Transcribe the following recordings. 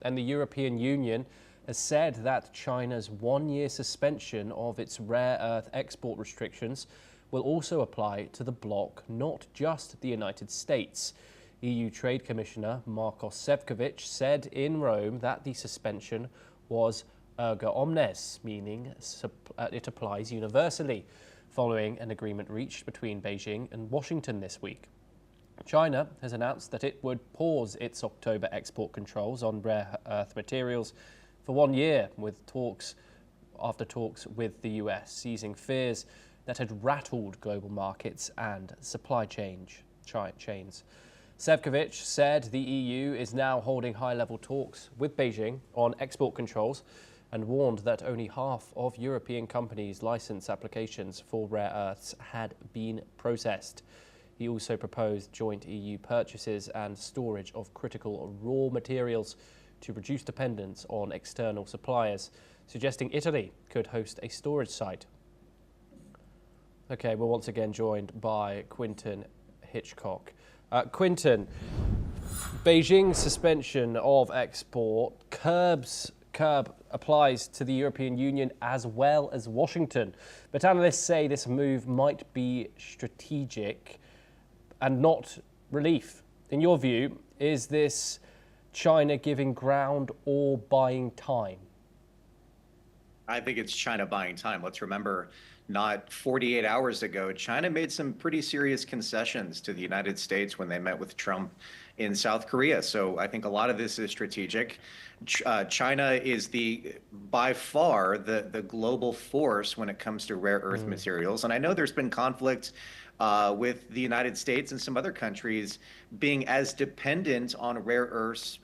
And the European Union has said that China's one-year suspension of its rare earth export restrictions will also apply to the bloc, not just the United States. EU Trade Commissioner Markos Šefčovič said in Rome that the suspension was erga omnes, meaning it applies universally, following an agreement reached between Beijing and Washington this week. China has announced that it would pause its October export controls on rare earth materials for 1 year, after talks with the US, easing fears that had rattled global markets and supply chains. Šefčovič said the EU is now holding high-level talks with Beijing on export controls and warned that only half of European companies' license applications for rare earths had been processed. He also proposed joint EU purchases and storage of critical raw materials to reduce dependence on external suppliers, suggesting Italy could host a storage site. Okay, we're once again joined by Quinton Hitchcock. Quinton, Beijing's suspension of export applies to the European Union as well as Washington, but analysts say this move might be strategic and not relief. In your view, is this China giving ground or buying time? I think it's China buying time. Let's remember, not 48 hours ago, China made some pretty serious concessions to the United States when they met with Trump in South Korea. So I think a lot of this is strategic. China is by far the global force when it comes to rare earth materials. And I know there's been conflict with the United States and some other countries being as dependent on rare earths,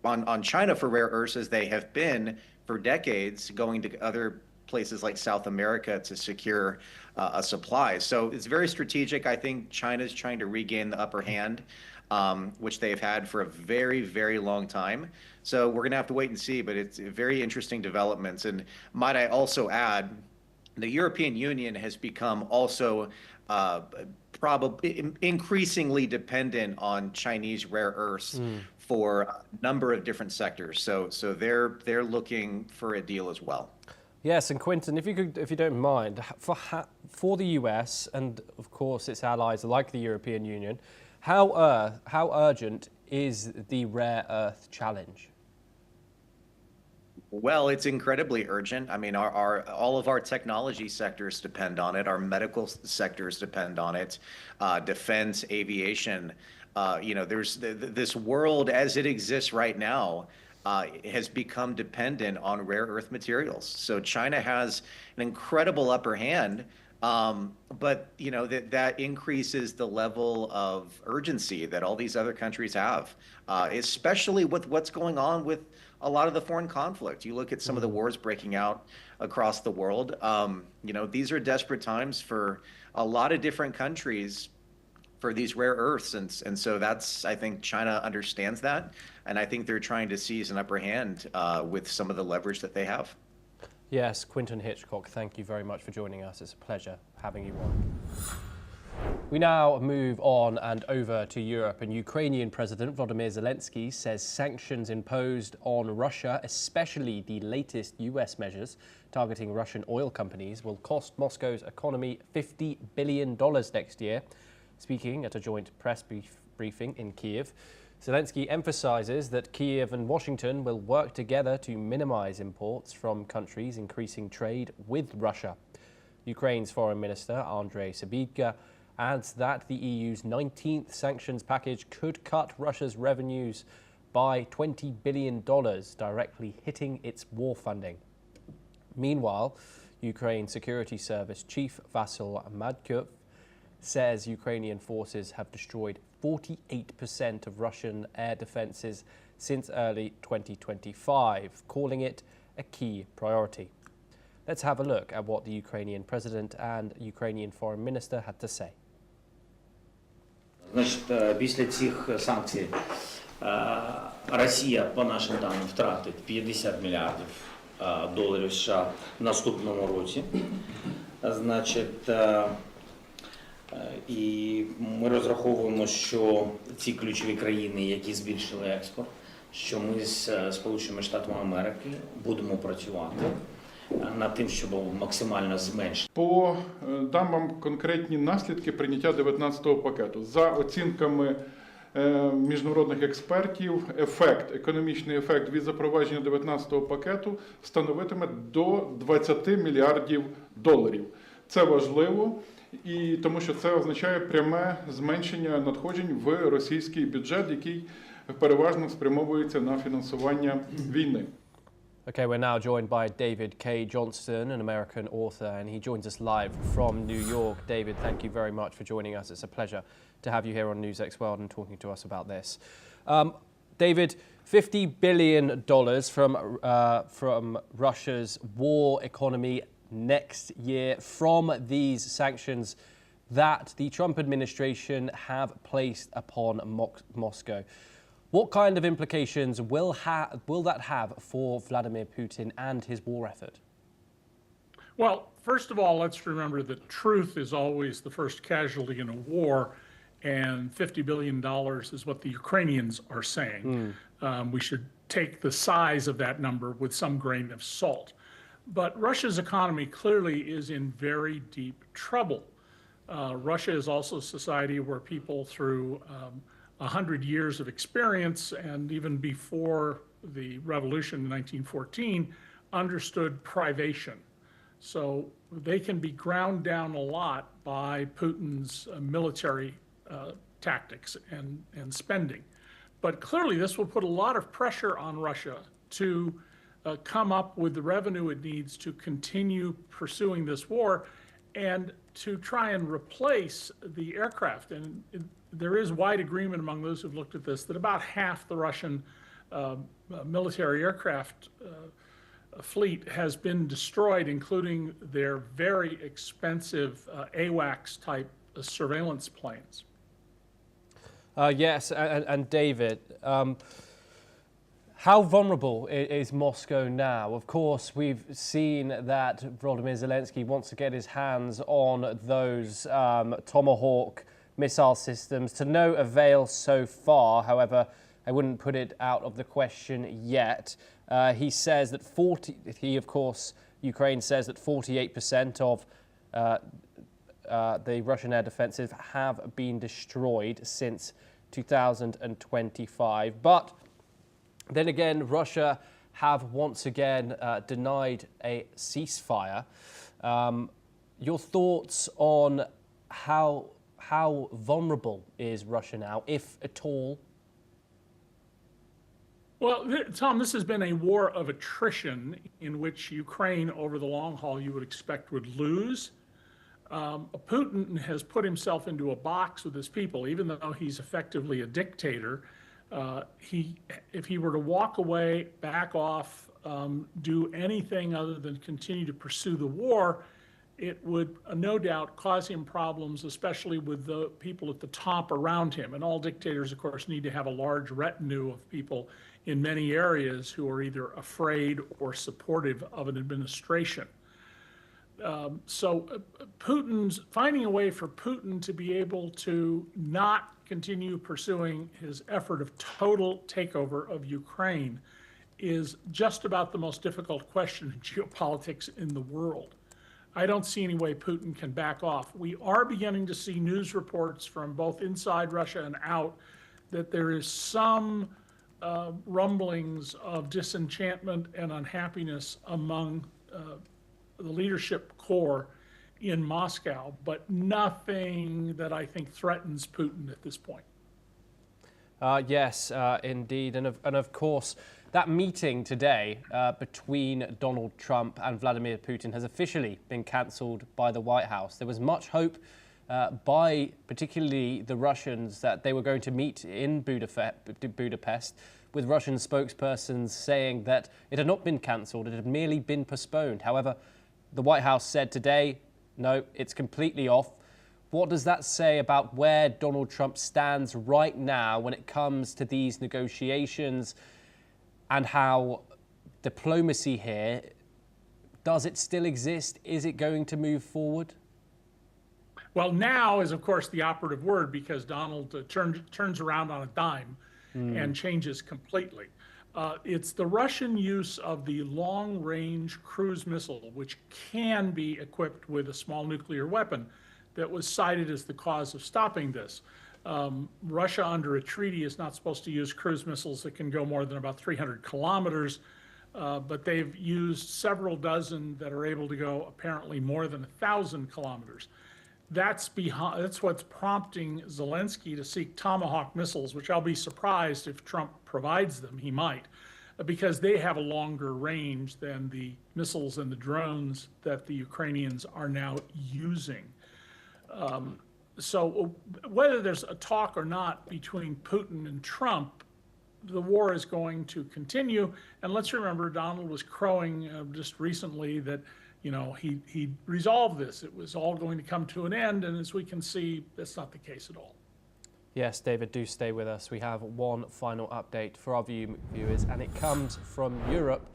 on China for rare earths as they have been for decades, going to other places like South America to secure a supply. So it's very strategic. I think China's trying to regain the upper hand, which they've had for a very, very long time. So we're going to have to wait and see, but it's very interesting developments. And might I also add, the European Union has become also probably increasingly dependent on Chinese rare earths for a number of different sectors. So they're looking for a deal as well. Yes, and Quinton, if you don't mind, for the US and of course its allies like the European Union, how urgent is the rare earth challenge? Well, it's incredibly urgent. I mean, all of our technology sectors depend on it. Our medical sectors depend on it. Defense, aviation. There's this world as it exists right now has become dependent on rare earth materials. So China has an incredible upper hand, but that increases the level of urgency that all these other countries have, especially with what's going on with a lot of the foreign conflict. You look at some of the wars breaking out across the world. These are desperate times for a lot of different countries for these rare earths. And so I think China understands that. And I think they're trying to seize an upper hand with some of the leverage that they have. Yes, Quinton Hitchcock, thank you very much for joining us. It's a pleasure having you on. We now move on and over to Europe, and Ukrainian President Volodymyr Zelensky says sanctions imposed on Russia, especially the latest US measures targeting Russian oil companies, will cost Moscow's economy $50 billion next year. Speaking at a joint press briefing in Kyiv, Zelensky emphasizes that Kyiv and Washington will work together to minimize imports from countries increasing trade with Russia. Ukraine's Foreign Minister Andrei Sybiga adds that the EU's 19th sanctions package could cut Russia's revenues by $20 billion, directly hitting its war funding. Meanwhile, Ukraine Security Service Chief Vasyl Madkyov says Ukrainian forces have destroyed 48% of Russian air defenses since early 2025, calling it a key priority. Let's have a look at what the Ukrainian president and Ukrainian foreign minister had to say. Значить, після цих санкцій Росія, по нашим даним, втратить $50 мільярдів США в наступному році. Значить, і ми розраховуємо, що ці ключові країни, які збільшили експорт, що ми з Сполученими Штатами Америки будемо працювати над тим, щоб максимально зменшити. Дам вам конкретні наслідки прийняття 19-го пакету. За оцінками міжнародних експертів, економічний ефект від запровадження 19-го пакету становитиме до 20 мільярдів доларів. Це важливо, і тому що це означає пряме зменшення надходжень в російський бюджет, який переважно спрямовується на фінансування війни. Okay, we're now joined by David K. Johnston, an American author, and he joins us live from New York. David, thank you very much for joining us. It's a pleasure to have you here on NewsX World and talking to us about this. David, $50 billion from Russia's war economy next year from these sanctions that the Trump administration have placed upon Moscow. What kind of implications will that have for Vladimir Putin and his war effort? Well, first of all, let's remember that truth is always the first casualty in a war, and $50 billion is what the Ukrainians are saying. We should take the size of that number with some grain of salt. But Russia's economy clearly is in very deep trouble. Russia is also a society where people through 100 years of experience, and even before the revolution in 1914, understood privation. So they can be ground down a lot by Putin's military tactics and spending. But clearly this will put a lot of pressure on Russia to come up with the revenue it needs to continue pursuing this war and to try and replace the aircraft. And there is wide agreement among those who've looked at this that about half the Russian military aircraft fleet has been destroyed, including their very expensive AWACS-type surveillance planes. Yes, and David, how vulnerable is Moscow now? Of course, we've seen that Volodymyr Zelensky wants to get his hands on those Tomahawk missile systems to no avail so far. However, I wouldn't put it out of the question yet. He says that Ukraine says that 48% of the Russian air defenses have been destroyed since 2025. But then again, Russia have once again denied a ceasefire. Your thoughts on how vulnerable is Russia now, if at all? Well, Tom, this has been a war of attrition in which Ukraine, over the long haul, you would expect would lose. Putin has put himself into a box with his people, even though he's effectively a dictator. If he were to walk away, back off, do anything other than continue to pursue the war, it would no doubt cause him problems, especially with the people at the top around him. And all dictators, of course, need to have a large retinue of people in many areas who are either afraid or supportive of an administration. So Putin's finding a way for Putin to be able to not continue pursuing his effort of total takeover of Ukraine is just about the most difficult question in geopolitics in the world. I don't see any way Putin can back off. We are beginning to see news reports from both inside Russia and out that there is some rumblings of disenchantment and unhappiness among the leadership core in Moscow, but nothing that I think threatens Putin at this point. Yes, indeed. And of course, that meeting today between Donald Trump and Vladimir Putin has officially been cancelled by the White House. There was much hope by particularly the Russians that they were going to meet in Budapest, with Russian spokespersons saying that it had not been cancelled, it had merely been postponed. However, the White House said today, no, it's completely off. What does that say about where Donald Trump stands right now when it comes to these negotiations, and how diplomacy here, does it still exist? Is it going to move forward? Well, now is, of course, the operative word, because Donald turns around on a dime and changes completely. It's the Russian use of the long-range cruise missile, which can be equipped with a small nuclear weapon, that was cited as the cause of stopping this. Russia, under a treaty, is not supposed to use cruise missiles that can go more than about 300 kilometers, but they've used several dozen that are able to go apparently more than 1,000 kilometers. That's what's prompting Zelensky to seek Tomahawk missiles, which I'll be surprised if Trump provides them. He might, because they have a longer range than the missiles and the drones that the Ukrainians are now using. So whether there's a talk or not between Putin and Trump, the war is going to continue. And let's remember, Donald was crowing just recently that, you know, he resolved this. It was all going to come to an end. And as we can see, that's not the case at all. Yes, David, do stay with us. We have one final update for our viewers, and it comes from Europe,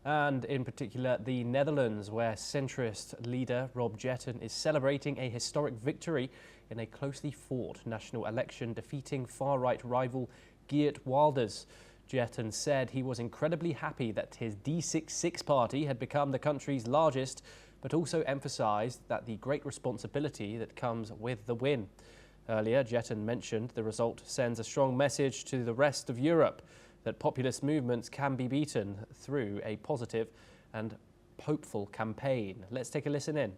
and in particular the Netherlands, where centrist leader Rob Jetten is celebrating a historic victory in a closely fought national election, defeating far-right rival Geert Wilders. Jetten said he was incredibly happy that his D66 party had become the country's largest, but also emphasised that the great responsibility that comes with the win. Earlier, Jetten mentioned the result sends a strong message to the rest of Europe that populist movements can be beaten through a positive and hopeful campaign. Let's take a listen in.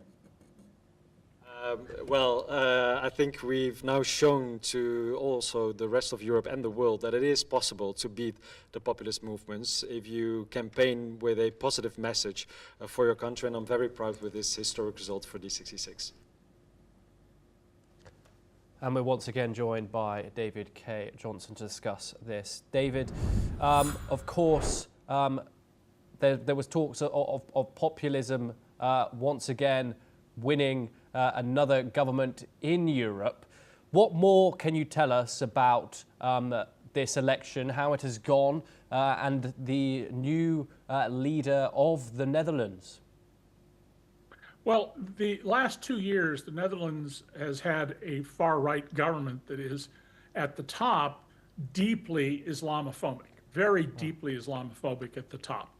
I think we've now shown to also the rest of Europe and the world that it is possible to beat the populist movements if you campaign with a positive message for your country, and I'm very proud with this historic result for D66. And we're once again joined by David K. Johnson to discuss this. David, of course, there was talks of populism once again winning another government in Europe. What more can you tell us about this election, how it has gone, and the new leader of the Netherlands? Well, the last 2 years, the Netherlands has had a far-right government that is, at the top, deeply Islamophobic, very deeply Islamophobic at the top.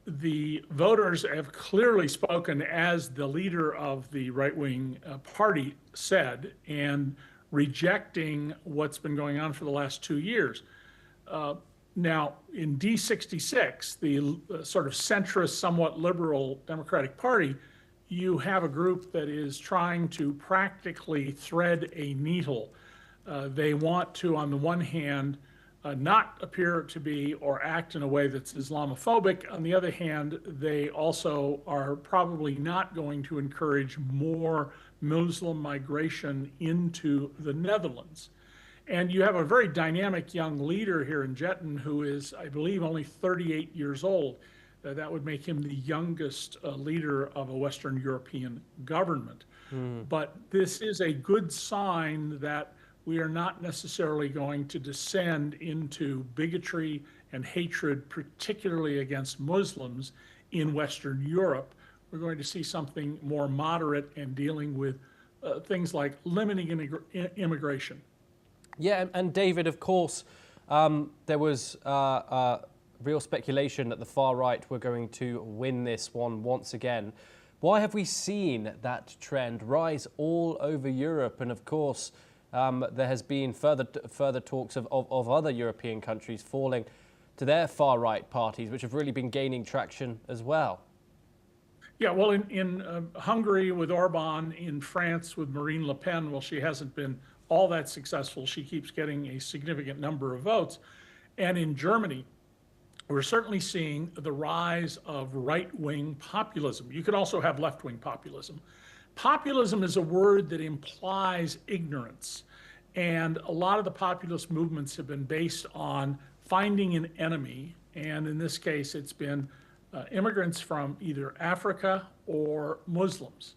The voters have clearly spoken, as the leader of the right-wing party said, and rejecting what's been going on for the last 2 years. Now, in D66, the sort of centrist, somewhat liberal Democratic Party, you have a group that is trying to practically thread a needle. They want to, on the one hand, not appear to be or act in a way that's Islamophobic. On the other hand, they also are probably not going to encourage more Muslim migration into the Netherlands. And you have a very dynamic young leader here in Jetten who is, I believe, only 38 years old. That would make him the youngest leader of a Western European government. But this is a good sign that we are not necessarily going to descend into bigotry and hatred, particularly against Muslims in Western Europe. We're going to see something more moderate and dealing with things like limiting immigration. Yeah, and David, of course, there was real speculation that the far right were going to win this one once again. Why have we seen that trend rise all over Europe? And of course, there has been further talks of other European countries falling to their far right parties, which have really been gaining traction as well. Yeah, well, in Hungary with Orban, in France with Marine Le Pen, well, she hasn't been all that successful. She keeps getting a significant number of votes. And in Germany, we're certainly seeing the rise of right-wing populism. You could also have left-wing populism. Populism is a word that implies ignorance. And a lot of the populist movements have been based on finding an enemy. And in this case, it's been immigrants from either Africa or Muslims.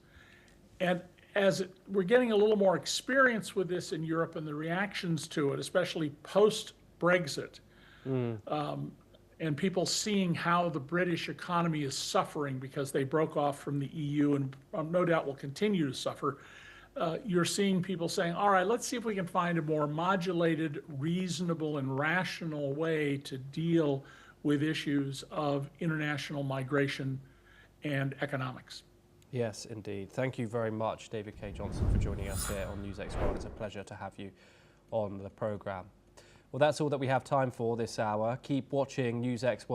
And as we're getting a little more experience with this in Europe and the reactions to it, especially post-Brexit, and people seeing how the British economy is suffering because they broke off from the EU and no doubt will continue to suffer, you're seeing people saying, all right, let's see if we can find a more modulated, reasonable, and rational way to deal with issues of international migration and economics. Yes, indeed. Thank you very much, David K. Johnson, for joining us here on NewsX World. It's a pleasure to have you on the programme. Well, that's all that we have time for this hour. Keep watching NewsX World.